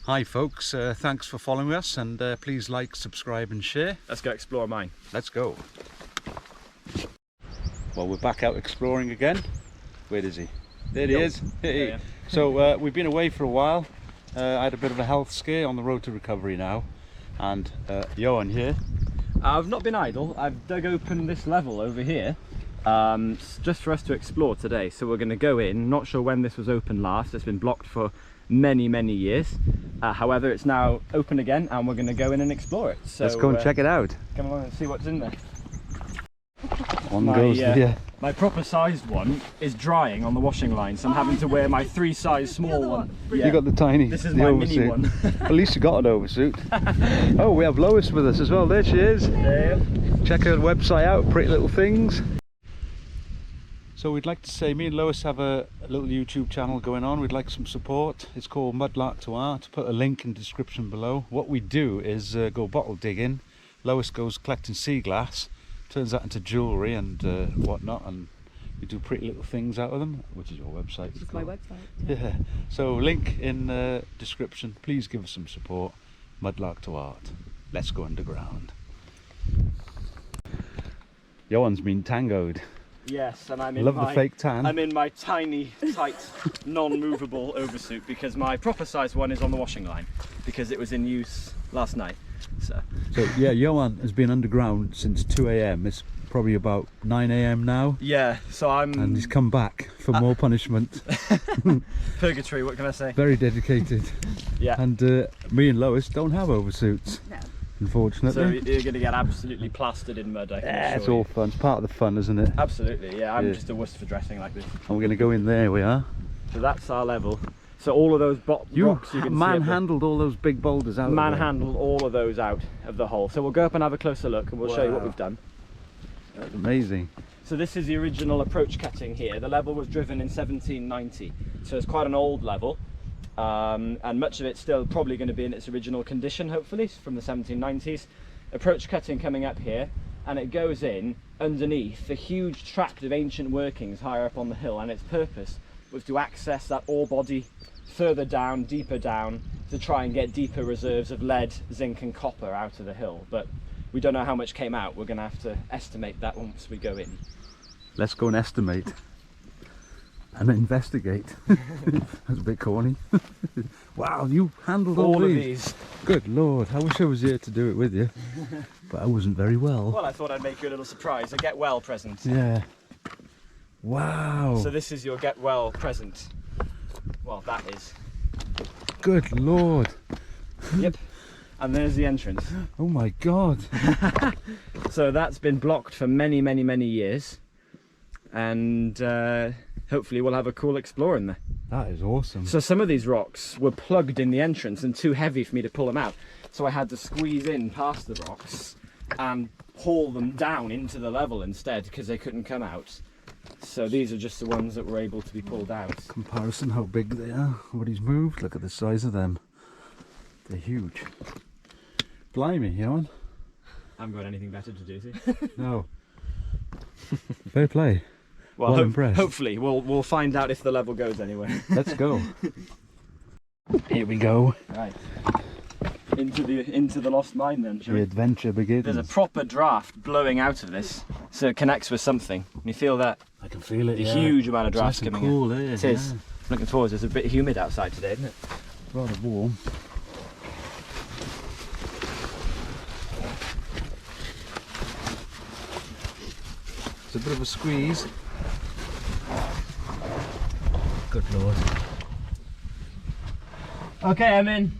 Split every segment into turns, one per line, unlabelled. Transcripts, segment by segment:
Hi folks, thanks for following us, and please like, subscribe and share.
Let's go explore mine.
Let's go. Well, we're back out exploring again. Where is he? There he is. Hey.
Yeah.
So we've been away for a while. I had a bit of a health scare, on the road to recovery now. And Johan here.
I've not been idle. I've dug open this level over here just for us to explore today. So we're going to go in. Not sure when this was open last. It's been blocked for many years. However, it's now open again and we're going to go in and explore it. So
let's go and check it out.
Come along and see what's in there. My proper sized one is drying on the washing line, so I'm having to wear my 3 size small one.
Yeah. You got the tiny.
This is my mini one.
At least you got an oversuit. Oh, we have Lois with us as well. There she is.
Yeah.
Check her website out, Pretty Little Things. So we'd like to say, me and Lois have a little YouTube channel going on. We'd like some support. It's called Mudlark to Art. Put a link in the description below. What we do is go bottle digging. Lois goes collecting sea glass, turns that into jewellery and whatnot, and we do pretty little things out of them, which is your website.
It's my website.
Yeah. So link in the description. Please give us some support. Mudlark to Art. Let's go underground. Johan's been tangoed.
Yes, and I'm in
Love the fake tan.
I'm in my tiny, tight, non-movable oversuit because my proper size one is on the washing line because it was in use last night. So
yeah, Johan has been underground since 2 AM. It's probably about 9 AM now.
Yeah, so and
he's come back for more punishment.
Purgatory, what can I say?
Very dedicated.
Yeah.
And me and Lois don't have oversuits. No. Unfortunately.
So you're going to get absolutely plastered in mud, I can assure
it's all fun. It's part of the fun, isn't it?
Absolutely, yeah. I'm just a wuss for dressing like this.
And we're going to go in there, we are.
So that's our level. So all of those rocks you can
manhandled all those big boulders out.
Manhandled all of those out of the hole. So we'll go up and have a closer look and we'll show you what we've done.
That's amazing.
So this is the original approach cutting here. The level was driven in 1790. So it's quite an old level. And much of it's still probably going to be in its original condition, hopefully, from the 1790s. Approach cutting coming up here, and it goes in underneath a huge tract of ancient workings higher up on the hill, and its purpose was to access that ore body further down, deeper down, to try and get deeper reserves of lead, zinc and copper out of the hill. But we don't know how much came out. We're going to have to estimate that once we go in.
Let's go and estimate. And investigate. That's a bit corny. Wow, you handled all
of these.
Good Lord, I wish I was here to do it with you, but I wasn't very well.
Well, I thought I'd make you a little surprise, a get well present.
Yeah. Wow.
So this is your get well present. Well, that is.
Good Lord.
Yep. And there's the entrance.
Oh my God.
So that's been blocked for many years. And hopefully we'll have a cool explore in there.
That is awesome.
So some of these rocks were plugged in the entrance and too heavy for me to pull them out. So I had to squeeze in past the rocks and haul them down into the level instead because they couldn't come out. So these are just the ones that were able to be pulled out.
Comparison how big they are, what he's moved, look at the size of them. They're huge. Blimey, Johan.
I haven't got anything better to do, see?
No. Fair play.
Well,
impressed.
Hopefully we'll find out if the level goes anywhere.
Let's go. Here we go.
Right. Into the lost mine then.
The adventure begins.
There's a proper draft blowing out of this, so it connects with something. Can you feel that?
I can feel it.
A huge amount of draft coming
cool,
in.
It
is.
Yeah.
Looking forward to it. It's a bit humid outside today, isn't it?
Rather warm. It's a bit of a squeeze. Good Lord.
Okay, I'm in.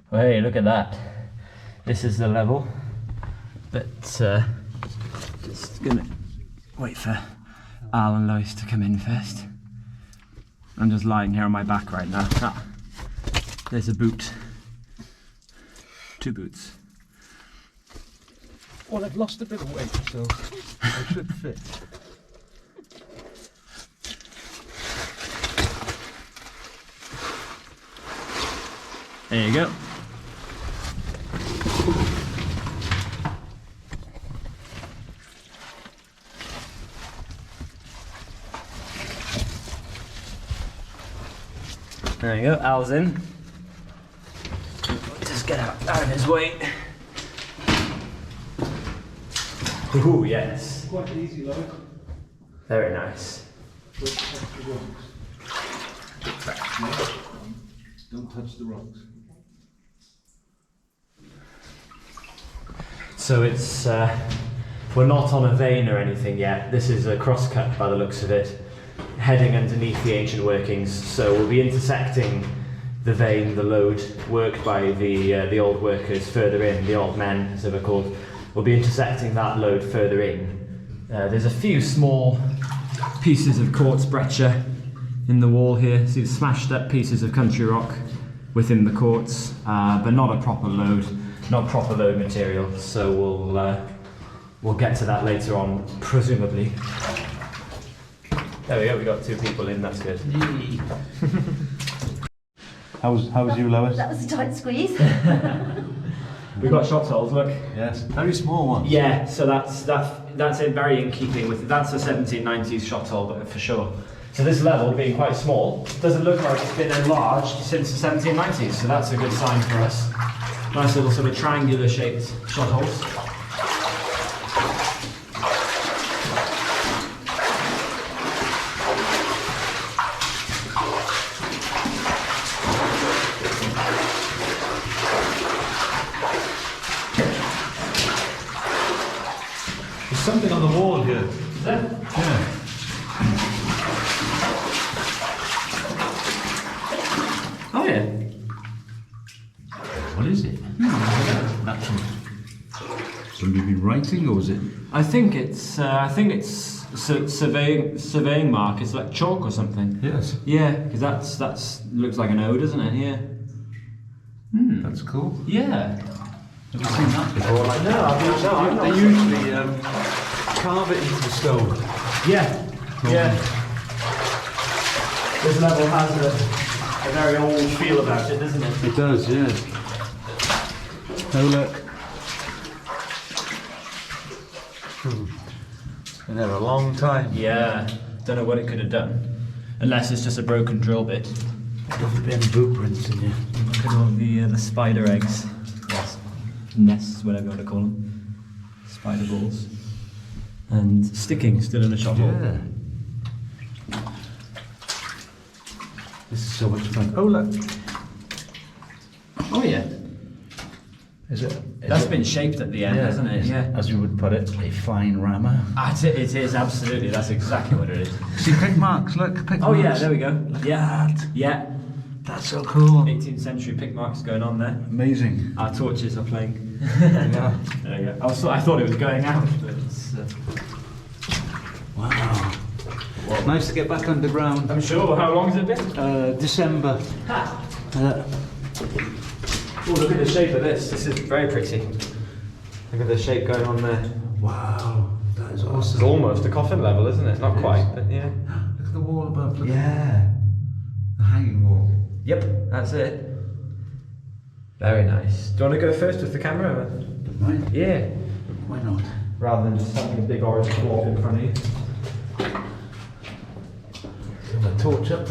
Well, hey, look at that. This is the level, but just gonna wait for Al and Lois to come in first. I'm just lying here on my back right now. Ah, there's a boot. 2 boots.
Well, I've lost a bit of weight, so I should fit.
There you go. There you go, Al's in. Just get out of his way. Ooh, yes.
Quite easy, Lois.
Very nice.
Don't touch the rocks.
So it's, we're not on a vein or anything yet. This is a crosscut by the looks of it, heading underneath the ancient workings. So we'll be intersecting the vein, the lode worked by the old workers further in, the old men as they were called. We'll be intersecting that lode further in. There's a few small pieces of quartz breccia in the wall here. See the smashed up pieces of country rock within the quartz, but not a proper lode. Not proper lode material, so we'll get to that later on, presumably. There we go, we got 2 people in, that's good.
How's you, Lois?
That was a tight squeeze.
We've got shot holes, look.
Yes, very small ones.
Yeah, so that's in very in keeping with, that's a 1790s shot hole, but for sure. So this level being quite small, doesn't look like it's been enlarged since the 1790s, so that's a good sign for us. Nice little sort of triangular shaped shot holes.
There's something on the wall here.
Is there?
Yeah.
Oh yeah.
What is it? Natural. Somebody been writing, or is it?
I think it's surveying mark. It's like chalk or something.
Yes.
Yeah, because that's looks like an ode, doesn't it? Yeah.
That's cool.
Yeah.
Have you seen that before? Like
No, I've not.
they usually carve it into the stone.
Yeah. Yeah. This level has a very old feel about it, doesn't it?
It does, yes. Oh look. Been there a long time.
Yeah. Don't know what it could have done, unless it's just a broken drill bit.
There's been blueprints in here.
Look at all the spider eggs. Yes. Nests, whatever you want to call them. Spider balls. And sticking still in a shot hole.
Yeah. This is so much fun. Oh look.
Oh yeah.
Is it?
That's been shaped at the end, hasn't it? Yeah.
As you would put it, a fine rammer.
It is, absolutely. That's exactly what it is.
See pick marks, look, pick marks.
Oh yeah, there we go.
Look
Yeah.
at that.
Yeah.
That's so cool.
18th century pick marks going on there.
Amazing.
Our torches are playing.
Yeah.
There you go. I thought it was going out, but it's...
Wow. Nice to get back underground.
I'm sure. How long has it been?
December.
Ha! Oh, look at the shape of this. This is very pretty. Look at the shape going on there.
Wow. That is awesome.
It's almost a coffin level, isn't it? Not quite, but yeah.
Look at the wall above. Look
Yeah.
at the hanging wall.
Yep, that's it. Very nice. Do you want to go first with the camera?
Right?
Yeah.
Why not?
Rather than just having a big orange cloth in front of you.
Have a torch up.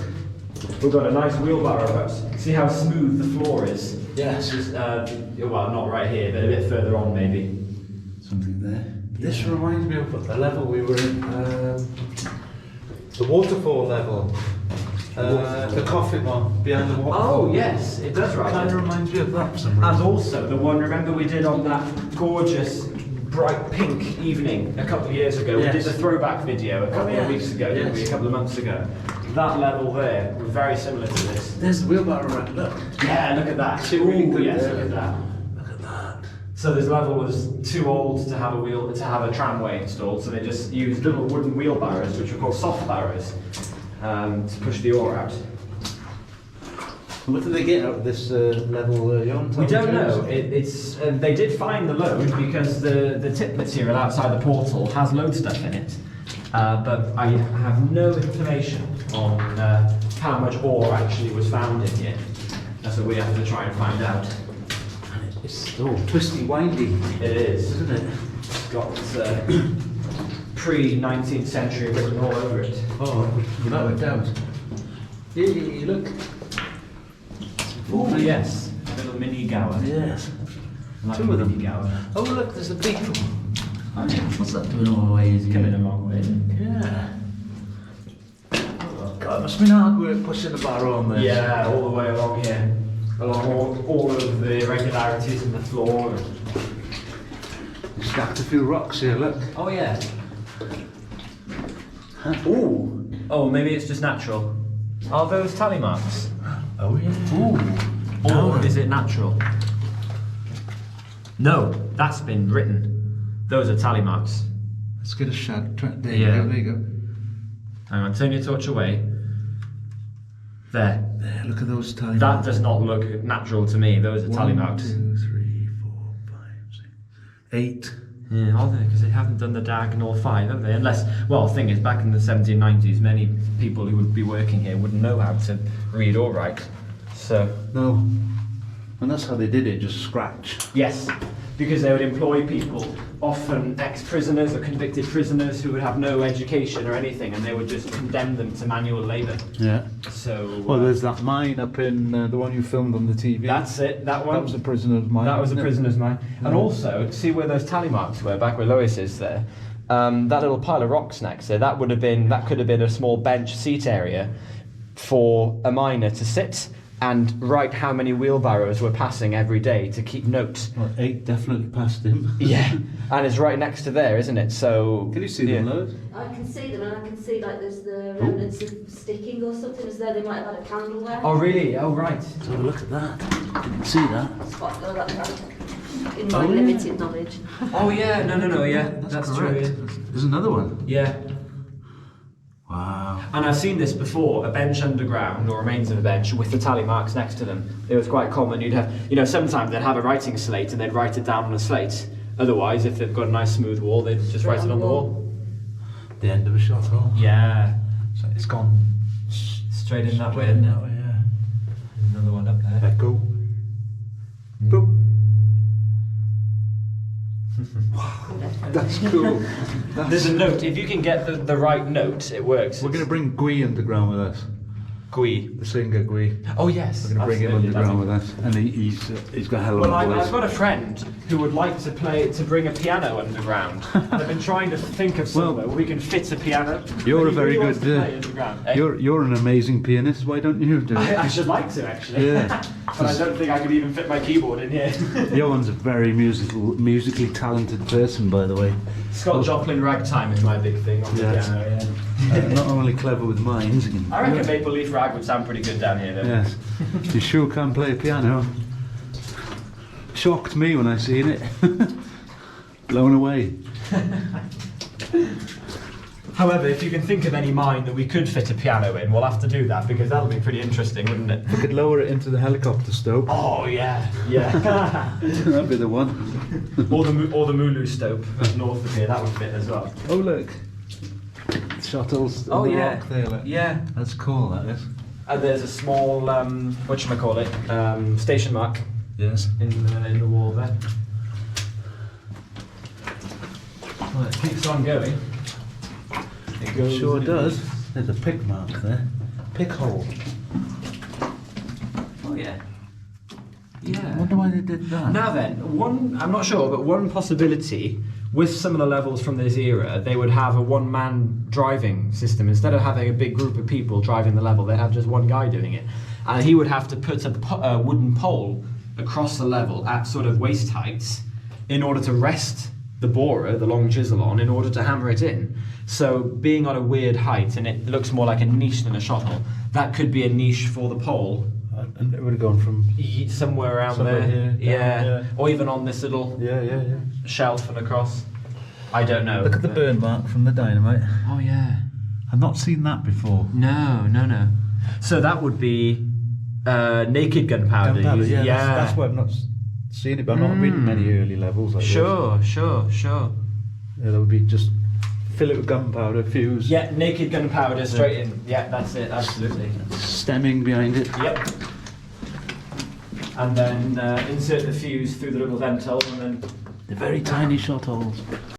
We've got a nice wheelbarrow of us. See how smooth the floor is?
Yes.
Just, well, not right here, but a bit further on maybe.
Something there. This reminds me of the level we were in. The waterfall level. The coffin one behind the waterfall.
Oh yes, it does right.
Kind of reminds me of that for some reason.
And also the one, remember we did on that gorgeous bright pink evening a couple of years ago.
Yes.
We did the throwback video a couple of weeks ago, didn't we?
Yes.
A couple of months ago. That level there was very similar to this.
There's the wheelbarrow around, look.
Yeah, look at that.
It's really good
Yes,
there.
look at that.
Look at that.
So this level was too old to have a tramway installed, so they just used little wooden wheelbarrows, which were called soft barrows, to push the ore out.
What did they get out of this level, Jon?
We don't know. They did find the lode because the tip material outside the portal has lode stuff in it, but I have no information on how much ore actually was found in here. So we have to try and find out.
It's twisty, windy.
It is,
Isn't it?
It's got pre-19th century written all over it.
Oh, without a doubt. Hey, look.
Oh yes, a little mini gower.
Yes.
Like
Two of them.
mini gower.
Oh look, there's a beetle.
Oh, yeah.
What's that doing all the way? Is
Coming a long way, isn't it?
Yeah. Oh, God, it must have been hard work pushing the barrow on there.
Yeah, all the way along here. Along all of the irregularities in the floor.
You stacked a few rocks here, look.
Oh yeah. Ooh. Oh, maybe it's just natural. Are those tally marks?
Oh yeah.
Ooh. Or is it natural? No, that's been written. Those are tally marks.
Let's get a shot. There
Yeah.
you go, there you go.
Hang on, turn your torch away. There.
There, look at those tally
That
marks.
does not look natural to me. Those are tally marks.
1, 2, 3, 4, 5, 6, 8.
Yeah, are they? Because they haven't done the diagonal 5, have they? Unless, well, the thing is, back in the 1790s, many people who would be working here wouldn't know how to read or write. So,
No. And that's how they did it, just scratch.
yes, because they would employ people, often ex-prisoners or convicted prisoners who would have no education or anything, and they would just condemn them to manual labour.
Yeah.
So,
Well, there's that mine up in the one you filmed on the TV.
that's it, that one.
That was a prisoner's mine.
That was a
wasn't it?
prisoner's mine. And also, see where those tally marks were, back where Lois is there? That little pile of rocks next there, that could have been a small bench seat area for a miner to sit and write how many wheelbarrows were passing every day to keep notes.
Well, 8 definitely passed him.
Yeah, and it's right next to there, isn't it? So
Can you see them, Lois?
I can see them, and I can see like there's the remnants of sticking or something, as though they might have had a candle there.
Oh really? Oh right.
Let's have a look at that. You can see that.
Spot go like that. In my limited knowledge.
Oh yeah, no, yeah, that's true.
correct.
Yeah.
There's another one.
Yeah.
Wow.
And I've seen this before, a bench underground, or remains of a bench, with the tally marks next to them. It was quite common. You'd have, sometimes they'd have a writing slate and they'd write it down on a slate. Otherwise, if they've got a nice smooth wall, they'd just write it on the wall.
The end of a shot hole.
Yeah.
So it's gone
Straight in that way,
straight
isn't
that
it?
way, yeah.
Another one up there.
Echo. Boop. That's cool.
There's a note. If you can get the right note, it works.
We're going to bring Gui underground with us.
Gui.
The singer Gui.
Oh yes.
We're going to bring him
absolutely.
underground with us, and he's got a hell of
Well,
a voice.
I've got a friend who would like to bring a piano underground. I've been trying to think of somewhere where we can fit a piano.
You're
But
a
he
very
really wants
good.
to play underground, eh?
You're an amazing pianist. Why don't you do it?
I should like to actually.
Yeah.
But I don't think I could even fit my keyboard in here.
Johan's a very musically talented person, by the way.
Scott Joplin ragtime is my big thing on the
Yes.
piano. Yeah.
Not only clever with minds. He can
I reckon Maple Leaf Rag would sound pretty good down here though.
Yes. You sure can play piano. Shocked me when I seen it. Blown away.
However, if you can think of any mine that we could fit a piano in, we'll have to do that because that'll be pretty interesting, wouldn't it?
We could lower it into the helicopter stope.
Oh yeah, yeah.
That'd be the one.
or the Mulu stope up north of here, that would fit as well.
Oh look. Shuttles on the rock there. Look.
Yeah.
That's cool, that is.
And there's a small, whatchamacallit, station mark
Yes.
in the wall there. Well, it keeps on going. It goes.
Sure does. There's a pick mark there. Pick hole.
Oh yeah.
I
Yeah.
wonder why they did that.
Now then, I'm not sure, but one possibility with similar levels from this era, they would have a one-man driving system. Instead of having a big group of people driving the level, they'd have just one guy doing it. And he would have to put a wooden pole across the level at sort of waist heights in order to rest the borer, the long chisel on, in order to hammer it in. So being on a weird height, and it looks more like a niche than a shot hole, that could be a niche for the pole.
And it would have gone from.
Somewhere around
Somewhere
there,
here, down, yeah.
Or even on this little
Yeah.
shelf and across. I don't know.
Look at the
but-
burn mark from the dynamite.
Oh yeah.
I've not seen that before.
No. So that would be naked gunpowder.
Gunpowder, yeah.
Yeah.
That's why I've not seen it, but I've not been many early levels like
Sure.
this. Yeah, that would be just fill it with gunpowder, fuse.
Yeah, naked gunpowder straight in. Yeah, that's it. Absolutely.
Stemming behind it.
Yep. And then insert the fuse through the little vent hole, and then
They're very tiny shot holes.